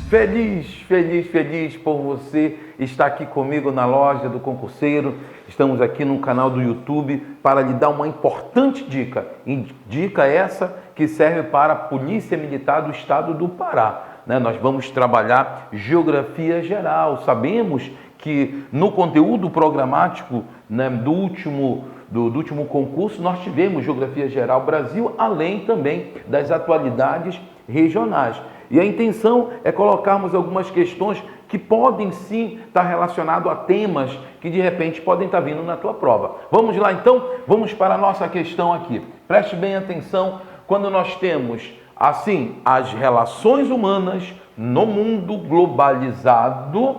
Feliz por você estar aqui comigo na loja do Concurseiro. Estamos aqui no canal do YouTube para lhe dar uma importante dica. Dica essa que serve para a Polícia Militar do Estado do Pará. Nós vamos trabalhar Geografia Geral. Sabemos que no conteúdo programático do último concurso nós tivemos Geografia Geral Brasil, além também das atualidades regionais. E a intenção é colocarmos algumas questões que podem sim estar relacionadas a temas que de repente podem estar vindo na tua prova. Vamos lá então? Vamos para a nossa questão aqui. Preste bem atenção quando nós temos assim as relações humanas no mundo globalizado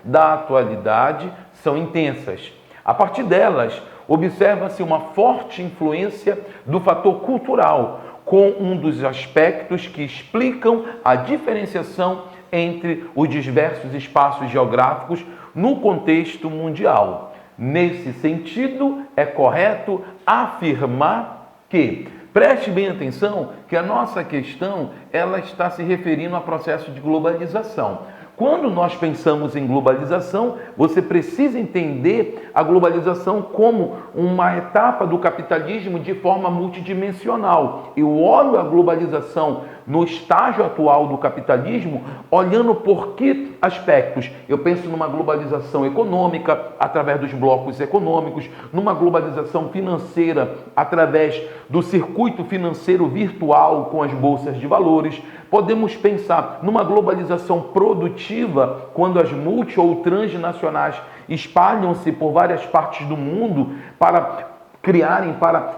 da atualidade são intensas. A partir delas, observa-se uma forte influência do fator cultural, com um dos aspectos que explicam a diferenciação entre os diversos espaços geográficos no contexto mundial. Nesse sentido, é correto afirmar que, preste bem atenção, que a nossa questão ela está se referindo ao processo de globalização. Quando nós pensamos em globalização, você precisa entender a globalização como uma etapa do capitalismo de forma multidimensional. Eu olho a globalização no estágio atual do capitalismo, olhando por que aspectos? Eu penso numa globalização econômica, através dos blocos econômicos, numa globalização financeira, através do circuito financeiro virtual com as bolsas de valores. Podemos pensar numa globalização produtiva, quando as multi ou transnacionais espalham-se por várias partes do mundo para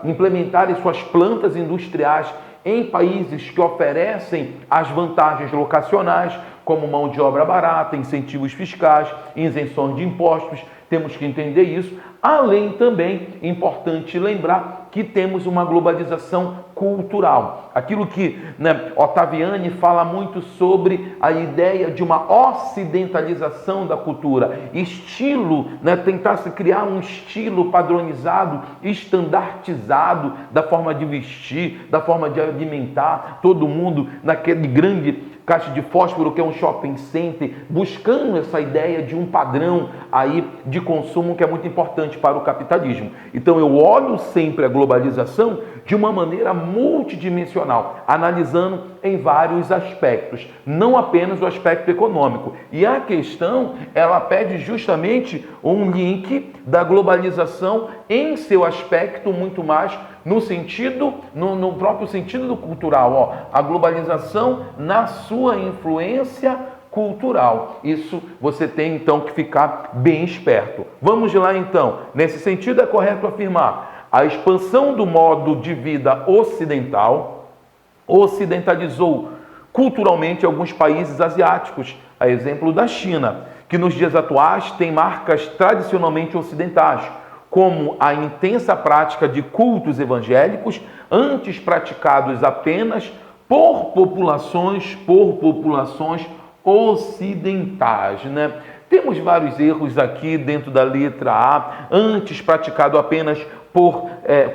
implementarem suas plantas industriais em países que oferecem as vantagens locacionais, como mão de obra barata, incentivos fiscais, isenções de impostos. Temos que entender isso. Além também, importante lembrar que temos uma globalização cultural. Aquilo que Ottaviani fala muito sobre a ideia de uma ocidentalização da cultura. Estilo, tentar se criar um estilo padronizado, estandartizado da forma de vestir, da forma de alimentar todo mundo naquele grande caixa de fósforo que é um shopping center, buscando essa ideia de um padrão aí de consumo que é muito importante para o capitalismo. Então eu olho sempre a globalização de uma maneira multidimensional, analisando em vários aspectos, não apenas o aspecto econômico. E a questão, ela pede justamente um link da globalização em seu aspecto muito mais no próprio sentido do cultural. A globalização na sua influência cultural. Isso você tem então que ficar bem esperto. Vamos lá então. Nesse sentido é correto afirmar: a expansão do modo de vida ocidental ocidentalizou culturalmente alguns países asiáticos, a exemplo da China, que nos dias atuais tem marcas tradicionalmente ocidentais, como a intensa prática de cultos evangélicos, antes praticados apenas por populações ocidentais, Temos vários erros aqui dentro da letra A, antes praticado apenas por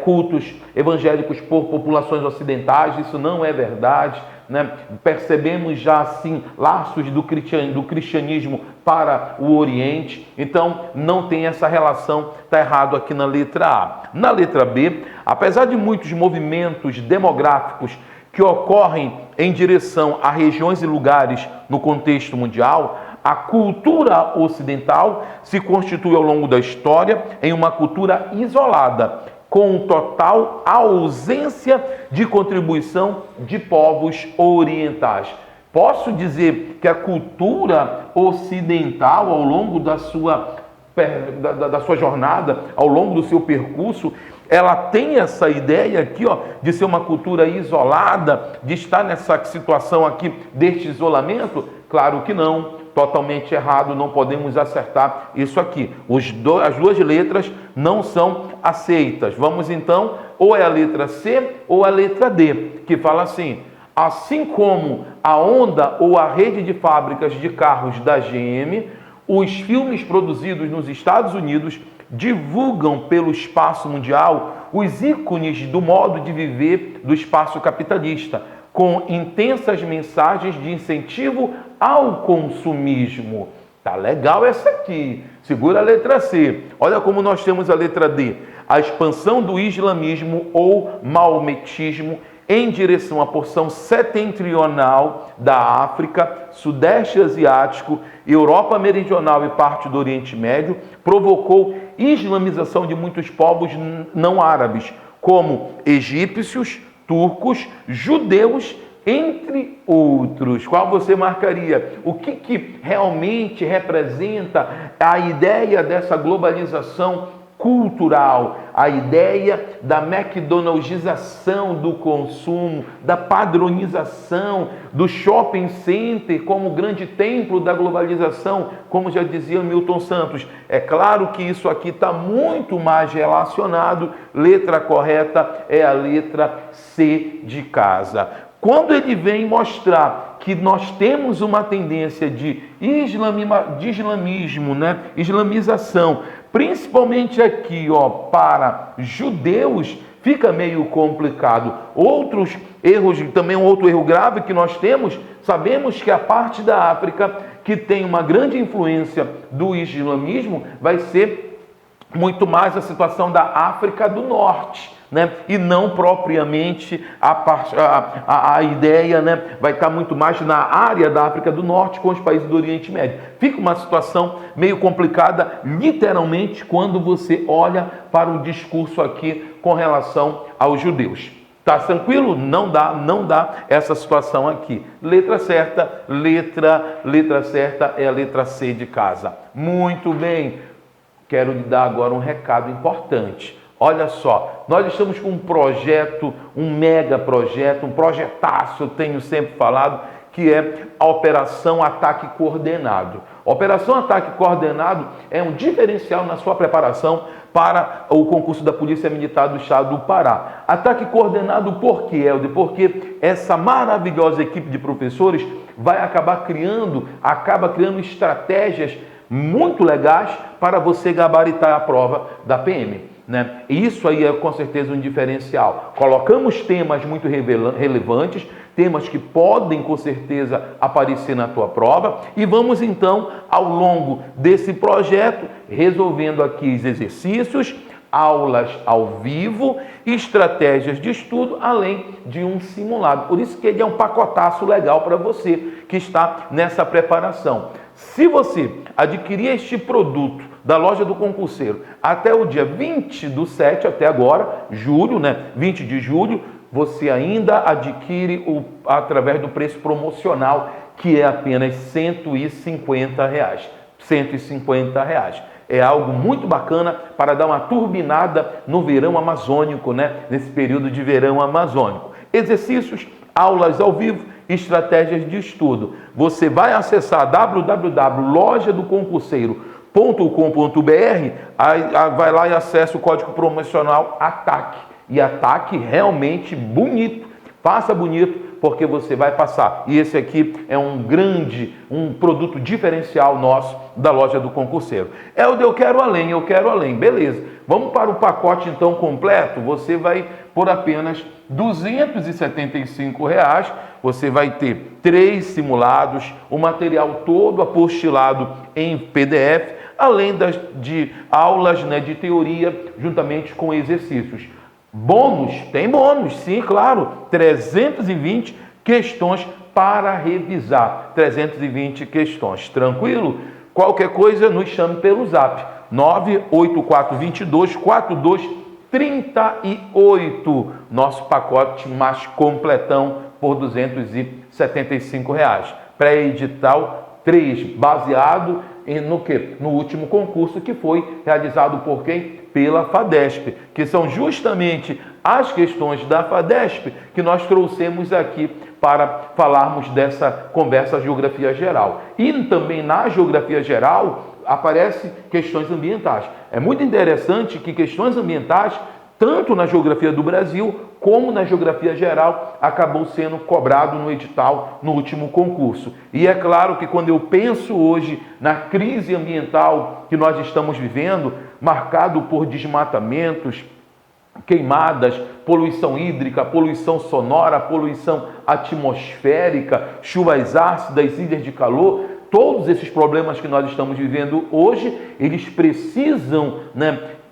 cultos evangélicos por populações ocidentais. Isso não é verdade, Percebemos já assim laços do cristianismo para o Oriente, então não tem essa relação, está errado aqui na letra A. Na letra B, apesar de muitos movimentos demográficos que ocorrem em direção a regiões e lugares no contexto mundial, a cultura ocidental se constitui ao longo da história em uma cultura isolada, com total ausência de contribuição de povos orientais. Posso dizer que a cultura ocidental, ao longo da sua jornada, ao longo do seu percurso, ela tem essa ideia aqui, de ser uma cultura isolada, de estar nessa situação aqui deste isolamento? Claro que não. Totalmente errado, não podemos acertar isso aqui. As duas letras não são aceitas. Vamos então, ou é a letra C ou a letra D, que fala assim: assim como a Honda ou a rede de fábricas de carros da GM, os filmes produzidos nos Estados Unidos divulgam pelo espaço mundial os ícones do modo de viver do espaço capitalista. com intensas mensagens de incentivo ao consumismo. Tá legal essa aqui. Segura a letra C. Olha como nós temos a letra D. A expansão do islamismo ou maometismo em direção à porção setentrional da África, Sudeste Asiático, Europa Meridional e parte do Oriente Médio provocou islamização de muitos povos não árabes, como egípcios, turcos, judeus, entre outros. Qual você marcaria? O que realmente representa a ideia dessa globalização cultural, a ideia da McDonaldização do consumo, da padronização do shopping center como grande templo da globalização, como já dizia Milton Santos. É claro que isso aqui está muito mais relacionado, letra correta é a letra C de casa. Quando ele vem mostrar que nós temos uma tendência de islamismo, né? Islamização, principalmente aqui, para judeus, fica meio complicado. Outros erros, também um outro erro grave que nós temos, sabemos que a parte da África que tem uma grande influência do islamismo vai ser muito mais a situação da África do Norte, né? E não propriamente a ideia, né? Vai estar muito mais na área da África do Norte com os países do Oriente Médio. Fica uma situação meio complicada, literalmente, quando você olha para o discurso aqui com relação aos judeus. Tá tranquilo? Não dá essa situação aqui. Letra certa é a letra C de casa. Muito bem. Quero lhe dar agora um recado importante. Olha só, nós estamos com um projeto, um mega projeto, um projetaço, eu tenho sempre falado, que é a Operação Ataque Coordenado. Operação Ataque Coordenado é um diferencial na sua preparação para o concurso da Polícia Militar do Estado do Pará. Ataque coordenado por quê, Helder? Porque essa maravilhosa equipe de professores acaba criando estratégias muito legais para você gabaritar a prova da PM. Né? Isso aí é com certeza um diferencial. Colocamos temas muito relevantes, temas que podem com certeza aparecer na tua prova e vamos então ao longo desse projeto resolvendo aqui os exercícios, aulas ao vivo, estratégias de estudo, além de um simulado. Por isso que ele é um pacotaço legal para você que está nessa preparação. Se você adquirir este produto da loja do concurseiro até o dia 20/7, até agora, julho, né? 20 de julho, você ainda adquire através do preço promocional, que é apenas R$150. R$150. É algo muito bacana para dar uma turbinada no verão amazônico, né? Nesse período de verão amazônico. Exercícios, aulas ao vivo, estratégias de estudo. Você vai acessar www.lojadoconcurseiro.com.br, vai lá e acessa o código promocional ATAQUE. E ATAQUE realmente bonito. Faça bonito, porque você vai passar. E esse aqui é um produto diferencial nosso da loja do concurseiro. Helder, eu quero além. Beleza. Vamos para o pacote então completo. Você vai por apenas R$275. Você vai ter 3 simulados, o material todo apostilado em PDF, além de aulas, né, de teoria, juntamente com exercícios. Bônus? Tem bônus, sim, claro. 320 questões para revisar. 320 questões. Tranquilo? Qualquer coisa, nos chame pelo zap. 984224238. Nosso pacote mais completão por R$275. Pré-edital 3, baseado no quê? No último concurso que foi realizado por quem? Pela FADESP, que são justamente as questões da FADESP que nós trouxemos aqui para falarmos dessa conversa geografia geral. E também na geografia geral aparecem questões ambientais. É muito interessante que questões ambientais, tanto na geografia do Brasil como na geografia geral, acabou sendo cobrado no edital no último concurso. E é claro que quando eu penso hoje na crise ambiental que nós estamos vivendo, marcado por desmatamentos, queimadas, poluição hídrica, poluição sonora, poluição atmosférica, chuvas ácidas, ilhas de calor. Todos esses problemas que nós estamos vivendo hoje, eles precisam,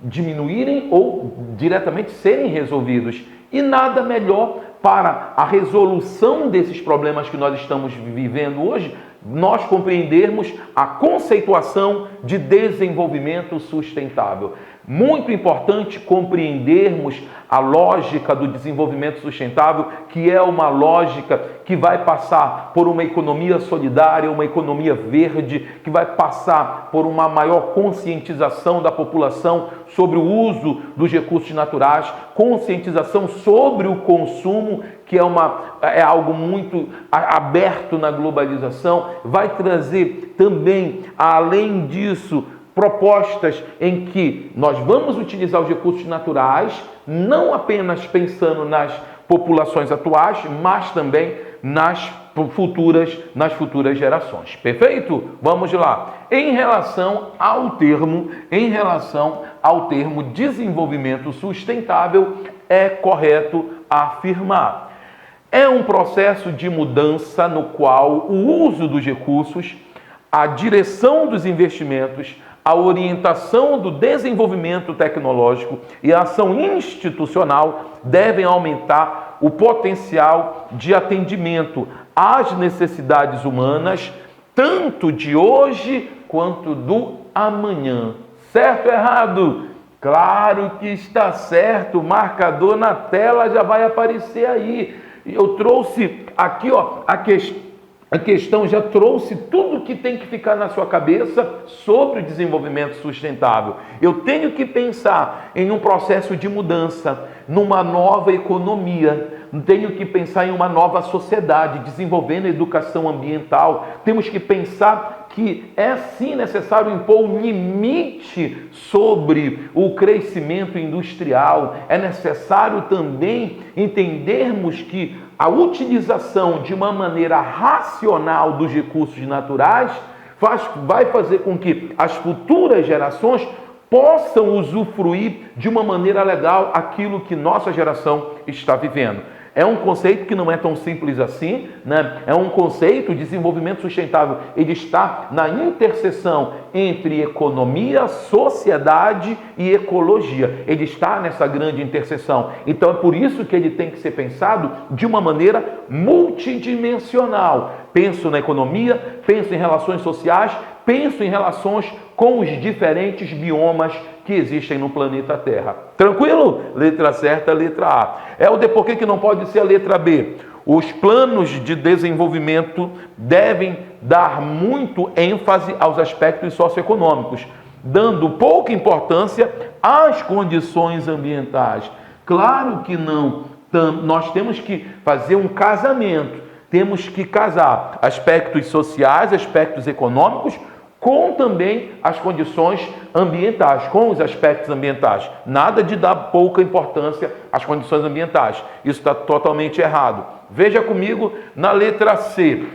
diminuírem ou diretamente serem resolvidos. E nada melhor para a resolução desses problemas que nós estamos vivendo hoje, nós compreendermos a conceituação de desenvolvimento sustentável. Muito importante compreendermos a lógica do desenvolvimento sustentável, que é uma lógica que vai passar por uma economia solidária, uma economia verde, que vai passar por uma maior conscientização da população sobre o uso dos recursos naturais, conscientização sobre o consumo, que é algo muito aberto na globalização, vai trazer também, além disso, propostas em que nós vamos utilizar os recursos naturais, não apenas pensando nas populações atuais, mas também nas futuras gerações. Perfeito? Vamos lá. Em relação ao termo desenvolvimento sustentável, é correto afirmar: é um processo de mudança no qual o uso dos recursos, a direção dos investimentos, a orientação do desenvolvimento tecnológico e a ação institucional devem aumentar o potencial de atendimento às necessidades humanas, tanto de hoje quanto do amanhã. Certo ou errado? Claro que está certo, o marcador na tela já vai aparecer aí. Eu trouxe aqui, a questão já trouxe tudo que tem que ficar na sua cabeça sobre o desenvolvimento sustentável. Eu tenho que pensar em um processo de mudança, numa nova economia. Tenho que pensar em uma nova sociedade, desenvolvendo a educação ambiental. Temos que pensar que é sim necessário impor um limite sobre o crescimento industrial. É necessário também entendermos que a utilização de uma maneira racional dos recursos naturais vai fazer com que as futuras gerações possam usufruir de uma maneira legal aquilo que nossa geração está vivendo. É um conceito que não é tão simples assim, É um conceito de desenvolvimento sustentável. Ele está na interseção entre economia, sociedade e ecologia. Ele está nessa grande interseção. Então é por isso que ele tem que ser pensado de uma maneira multidimensional. Penso na economia, penso em relações sociais, penso em relações com os diferentes biomas que existem no planeta Terra. Tranquilo? Letra certa, letra A. Por que não pode ser a letra B? Os planos de desenvolvimento devem dar muito ênfase aos aspectos socioeconômicos, dando pouca importância às condições ambientais. Claro que não. Nós temos que fazer um casamento. Temos que casar aspectos sociais, aspectos econômicos, com também as condições ambientais, com os aspectos ambientais. Nada de dar pouca importância às condições ambientais. Isso está totalmente errado. Veja comigo na letra C.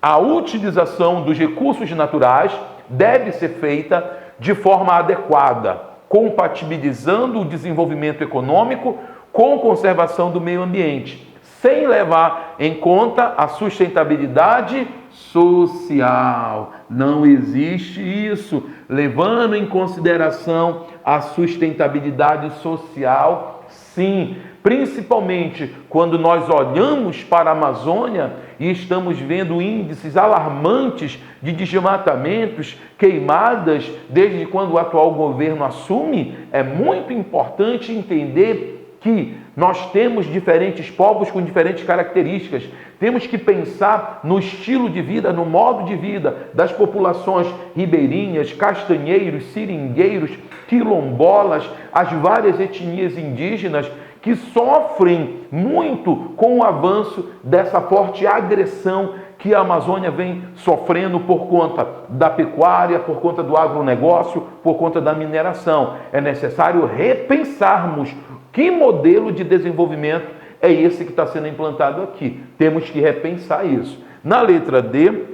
A utilização dos recursos naturais deve ser feita de forma adequada, compatibilizando o desenvolvimento econômico com conservação do meio ambiente, sem levar em conta a sustentabilidade social. Não existe isso. Levando em consideração a sustentabilidade social, sim. Principalmente quando nós olhamos para a Amazônia e estamos vendo índices alarmantes de desmatamentos, queimadas, desde quando o atual governo assume, é muito importante entender que nós temos diferentes povos com diferentes características. Temos que pensar no estilo de vida, no modo de vida das populações ribeirinhas, castanheiros, seringueiros, quilombolas, as várias etnias indígenas que sofrem muito com o avanço dessa forte agressão que a Amazônia vem sofrendo por conta da pecuária, por conta do agronegócio, por conta da mineração. É necessário repensarmos que modelo de desenvolvimento é esse que está sendo implantado aqui. Temos que repensar isso. Na letra D,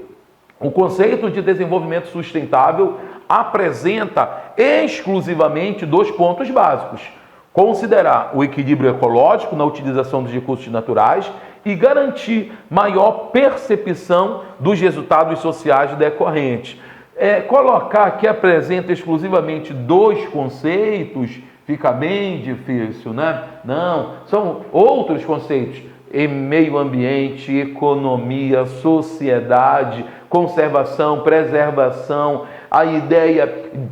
o conceito de desenvolvimento sustentável apresenta exclusivamente 2 pontos básicos: considerar o equilíbrio ecológico na utilização dos recursos naturais e garantir maior percepção dos resultados sociais decorrentes. Colocar que apresenta exclusivamente 2 conceitos fica bem difícil, né? Não, são outros conceitos: meio ambiente, economia, sociedade, conservação, preservação, a ideia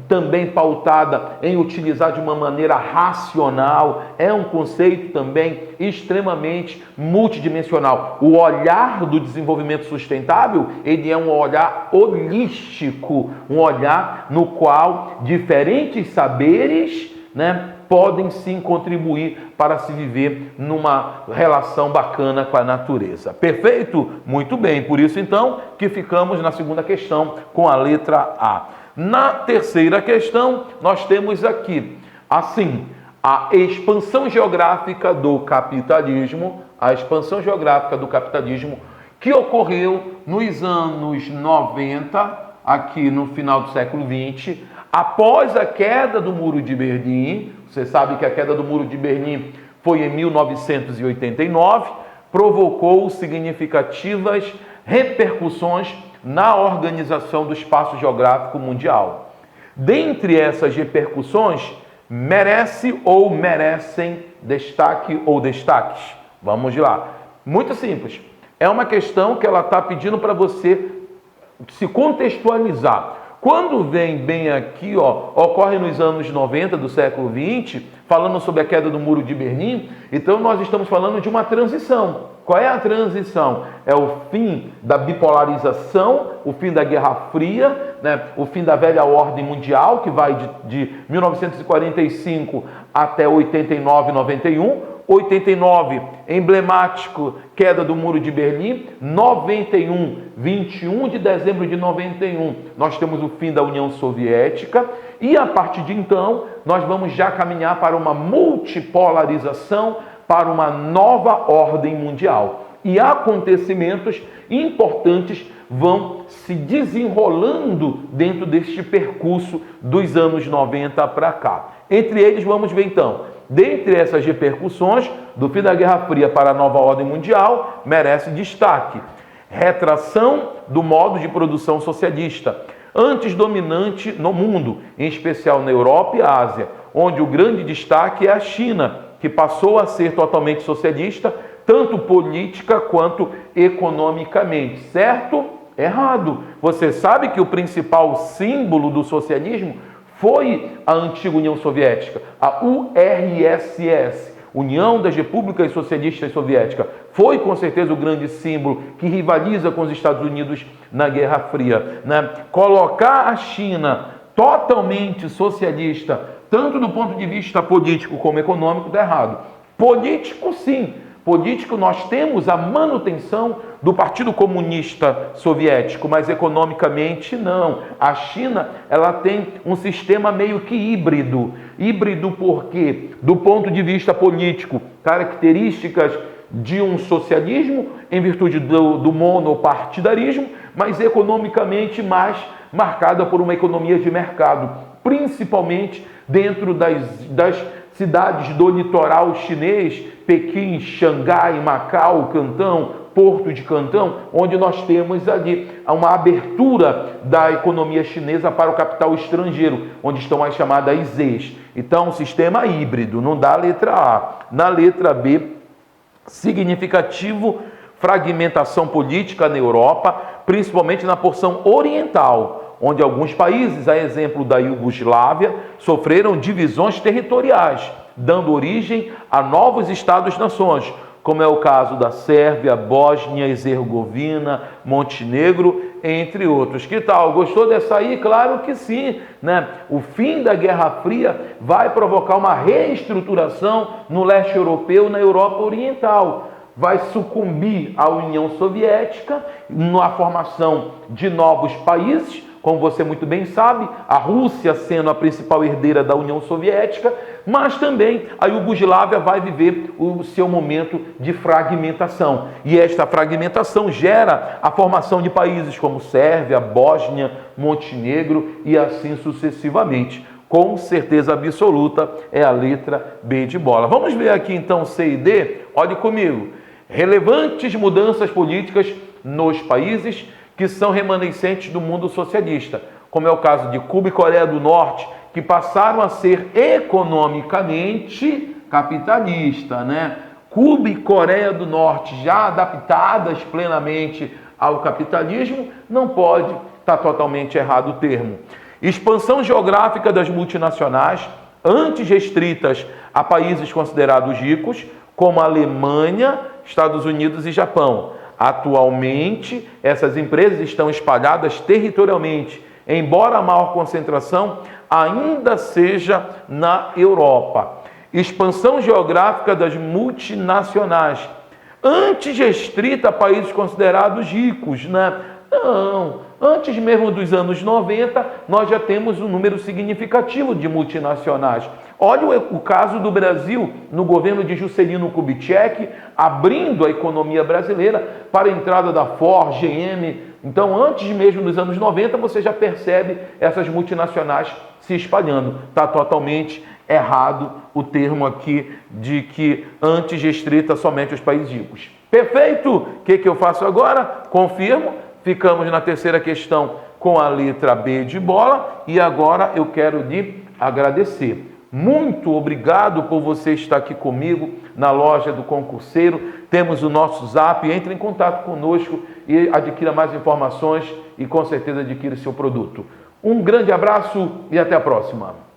também pautada em utilizar de uma maneira racional, é um conceito também extremamente multidimensional. O olhar do desenvolvimento sustentável, ele é um olhar holístico, um olhar no qual diferentes saberes, né, podem sim contribuir para se viver numa relação bacana com a natureza. Perfeito? Muito bem. Por isso, então, que ficamos na segunda questão com a letra A. Na terceira questão, nós temos aqui, assim, a expansão geográfica do capitalismo, que ocorreu nos anos 90, aqui no final do século XX, após a queda do Muro de Berlim. Você sabe que a queda do Muro de Berlim foi em 1989, provocou significativas repercussões na organização do espaço geográfico mundial. Dentre essas repercussões, merecem destaque ou destaques? Vamos lá. Muito simples. É uma questão que ela está pedindo para você se contextualizar. Quando vem bem aqui, ocorre nos anos 90 do século XX, falando sobre a queda do Muro de Berlim, então nós estamos falando de uma transição. Qual é a transição? É o fim da bipolarização, o fim da Guerra Fria, né? O fim da velha ordem mundial, que vai de 1945 até 89, 91. 89, emblemático, queda do Muro de Berlim. 91, 21 de dezembro de 91, nós temos o fim da União Soviética. E a partir de então, nós vamos já caminhar para uma multipolarização, para uma nova ordem mundial. E acontecimentos importantes vão se desenrolando dentro deste percurso dos anos 90 para cá. Entre eles, vamos ver então, dentre essas repercussões, do fim da Guerra Fria para a nova ordem mundial, merece destaque: retração do modo de produção socialista, antes dominante no mundo, em especial na Europa e Ásia, onde o grande destaque é a China, que passou a ser totalmente socialista, tanto política quanto economicamente. Certo? Errado. Você sabe que o principal símbolo do socialismo foi a antiga União Soviética, a URSS, União das Repúblicas Socialistas Soviéticas. Foi com certeza o grande símbolo que rivaliza com os Estados Unidos na Guerra Fria, né? Colocar a China totalmente socialista, tanto do ponto de vista político como econômico, está errado. Político, sim. Político, nós temos a manutenção do Partido Comunista Soviético, mas economicamente não. A China, ela tem um sistema meio que híbrido. Híbrido porque, do ponto de vista político, características de um socialismo em virtude do monopartidarismo, mas economicamente mais marcada por uma economia de mercado, principalmente dentro das cidades do litoral chinês, Pequim, Xangai, Macau, Cantão, Porto de Cantão, onde nós temos ali uma abertura da economia chinesa para o capital estrangeiro, onde estão as chamadas Zs. Então, sistema híbrido, não dá a letra A. Na letra B, significativo fragmentação política na Europa, principalmente na porção oriental, onde alguns países, a exemplo da Iugoslávia, sofreram divisões territoriais, dando origem a novos estados-nações, como é o caso da Sérvia, Bósnia, Herzegovina, Montenegro, entre outros. Que tal? Gostou dessa aí? Claro que sim, né? O fim da Guerra Fria vai provocar uma reestruturação no leste europeu, na Europa Oriental. Vai sucumbir à União Soviética na formação de novos países, como você muito bem sabe, a Rússia sendo a principal herdeira da União Soviética, mas também a Iugoslávia vai viver o seu momento de fragmentação. E esta fragmentação gera a formação de países como Sérvia, Bósnia, Montenegro e assim sucessivamente. com certeza absoluta é a letra B de bola. Vamos ver aqui então C e D? Olhe comigo. Relevantes mudanças políticas nos países que são remanescentes do mundo socialista, como é o caso de Cuba e Coreia do Norte, que passaram a ser economicamente capitalista, né? Cuba e Coreia do Norte já adaptadas plenamente ao capitalismo, não pode estar totalmente errado o termo. Expansão geográfica das multinacionais, antes restritas a países considerados ricos, como a Alemanha, Estados Unidos e Japão. Atualmente, essas empresas estão espalhadas territorialmente, embora a maior concentração ainda seja na Europa. Expansão geográfica das multinacionais, antes restrita a países considerados ricos, né? Não, antes mesmo dos anos 90, nós já temos um número significativo de multinacionais. Olha o caso do Brasil no governo de Juscelino Kubitschek, abrindo a economia brasileira para a entrada da Ford, GM. Então, antes mesmo dos anos 90, você já percebe essas multinacionais se espalhando. Está totalmente errado o termo aqui de que antes restrita somente aos países ricos. Perfeito? O que eu faço agora? Confirmo. Ficamos na terceira questão com a letra B de bola e agora eu quero lhe agradecer. Muito obrigado por você estar aqui comigo na loja do concurseiro. Temos o nosso Zap, entre em contato conosco e adquira mais informações e com certeza adquira seu produto. Um grande abraço e até a próxima.